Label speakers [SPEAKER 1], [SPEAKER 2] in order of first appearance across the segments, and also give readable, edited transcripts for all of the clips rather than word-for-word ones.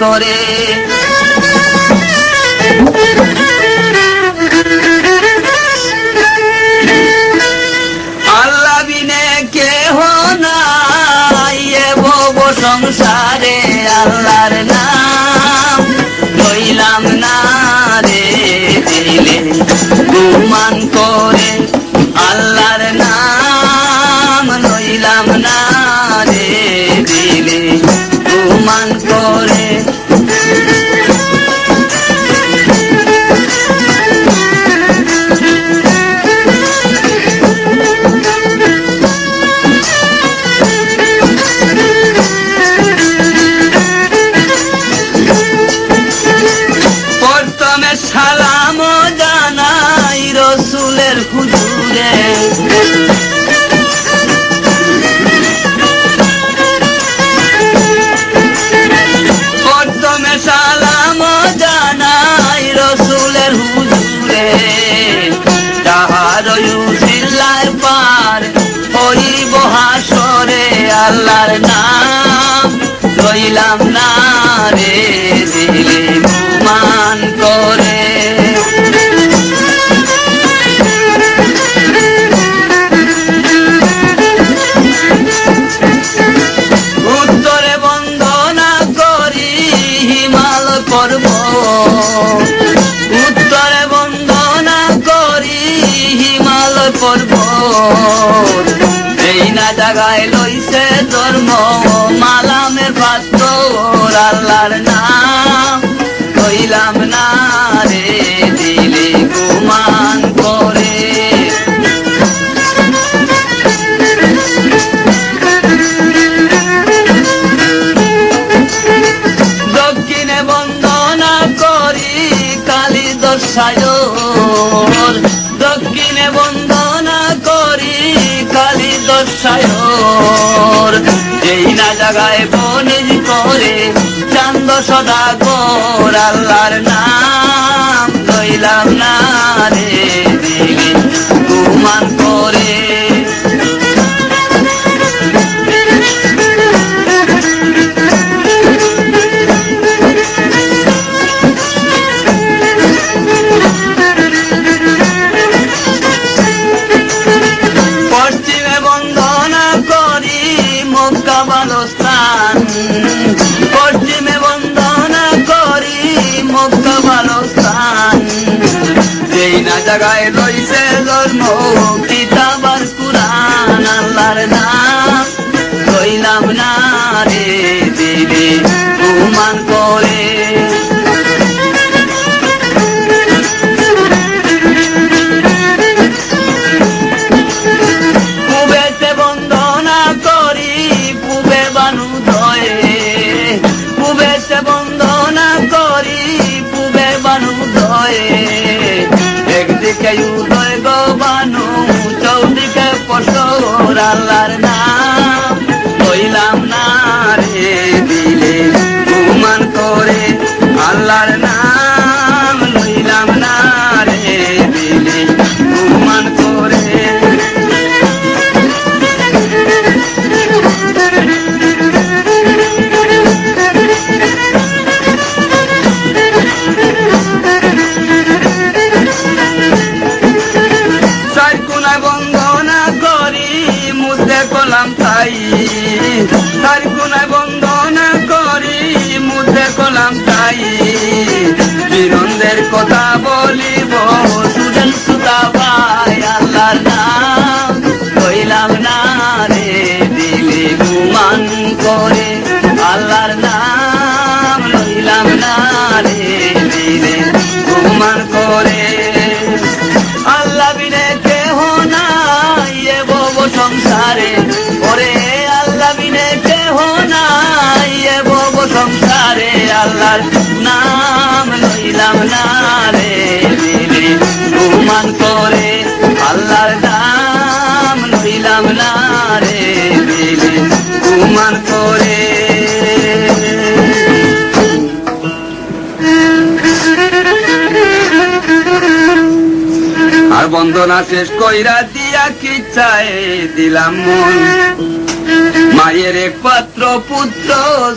[SPEAKER 1] করে। আল্লাহ বিনে কেহ নাই এ ভব সংসারে, আল্লাহর নাম লইলাম না রে দিলে গুমান করে, আল্লাহর নাম লইলাম না রে দিলে গুমান করে। সালাম জানাই রসুলের হুজুরে, প্রথমে সালাম জানাই রসুলের হুজুরে, তাহার উসিলায় পার হইব হাসরে, আল্লাহর নাম লইলাম না রে দিলে গুমান করে। উত্তরে বন্দনা করি হিমালয় পর্বত, উত্তরে বন্দনা করি হিমালয় পর্বত, এই না জাগায় লইছে ধর্ম মালামের পাত্র, আল্লাহর নাম লইলাম না রে দিলে গুমান করে। দক্ষিণে বন্দনা করি কালী দশায়র, দক্ষিণে বন্দনা করি কালী দশায়র, এই না জাগায় বনিজ করে চান্দ সদাগর, আল্লাহর নাম লইলাম না রে দিলে গুমান করে। পশ্চিমে বন্দনা করি মক্কা বালস্থান, পশ্চিমে বন্দনা করি মক্কা বালস্থান, যেই না জাগায় লইছে জন্ম কিতাব আর কুরআন, আল্লাহর নাম লইলাম না রে দিলে গুমান করে। পূবেতে বন্দনা করি পূবে বানুদয়ে, পূবেতে বন্দনা করি পূবে বানুদয়ে, একদিকে উদয় গো বানু চৌদিকে পশর, আল্লাহর নাম লইলাম না রে দিলে গুমান করে, আল্লাহর নাম লইলাম না রে দিলে গুমান করে। চারকুনা বন্দনা করি মুদে কলাম তাই, চারকুনা বন্দনা করি মুদে কলাম তাই, বিনন্দের কথা বলিব সুজন সুতা ভাই, আল্লাহর নাম লইলাম না রে দিলে গুমান করে, আল্লাহর নাম লইলাম না রে দিলে গুমান করে। আল্লাহ বিনে কেহ নাই এ ভব সংসারে, ওরে আল্লাহ বিনে কেহ নাই এ ভব সংসারে, আল্লাহর নাম লইলাম না রে দিলে গুমান করে, আল্লাহর নাম লইলাম না রে দিলে গুমান করে। আর বন্দনা শেষ কইরা দিয়া কি চাই দিলাম মন, মায়ের একমাত্র পুত্র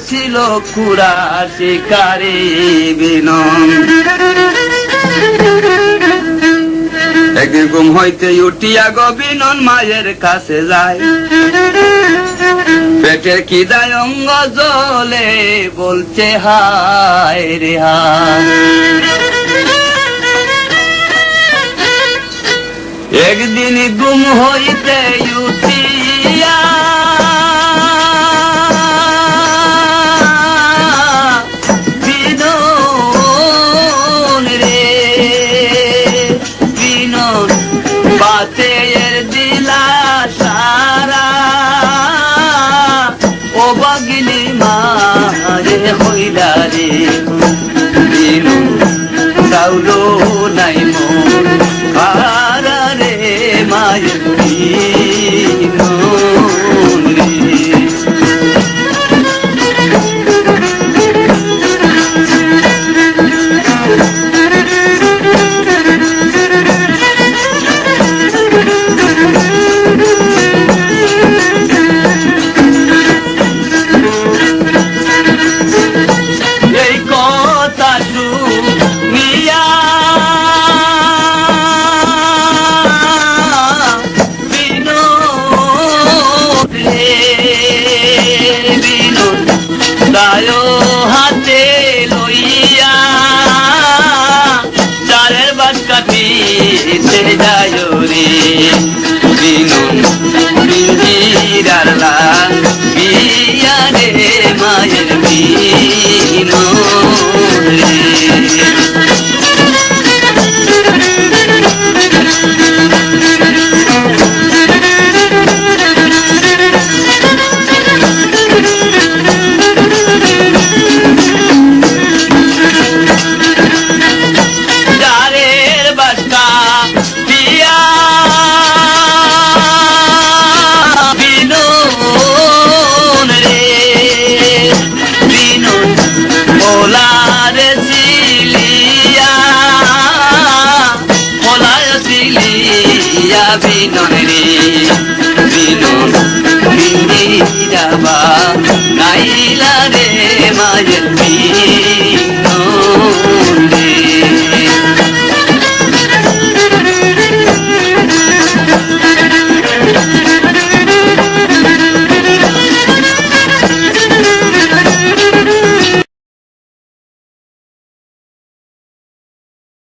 [SPEAKER 1] ছিল খুড়া শিকারী বিনন। একদিন ঘুম হইতে উঠিয়া গো বিনন মায়ের কাছে যায়, পেটের খিদায় অঙ্গ জ্বলে বলছে হায় রে হায়। একদিন ঘুম হইতে উঠিয়া বিনন রে বিনন বাতের দিলা সারা, ও বাগিনী মারে হইলা রে বিনন চাউলো নাই মন খারা রে মায়ের বিনন রে। এই কথা শুনিয়া বিনন রে বিনন দায় হাতে লইয়া চারের বাদ কাটিতে যায় রে বিনন বিঞ্জিরার লাল বিয়া রে মায়ের বিনন রে। চারের বাসকা দিয়া বিনন রে বিনন মোলার সিলিয়া মোলার সিলিয়া বিনন রে বিনন বিন্দিরাবা নাইলা রে মায়ের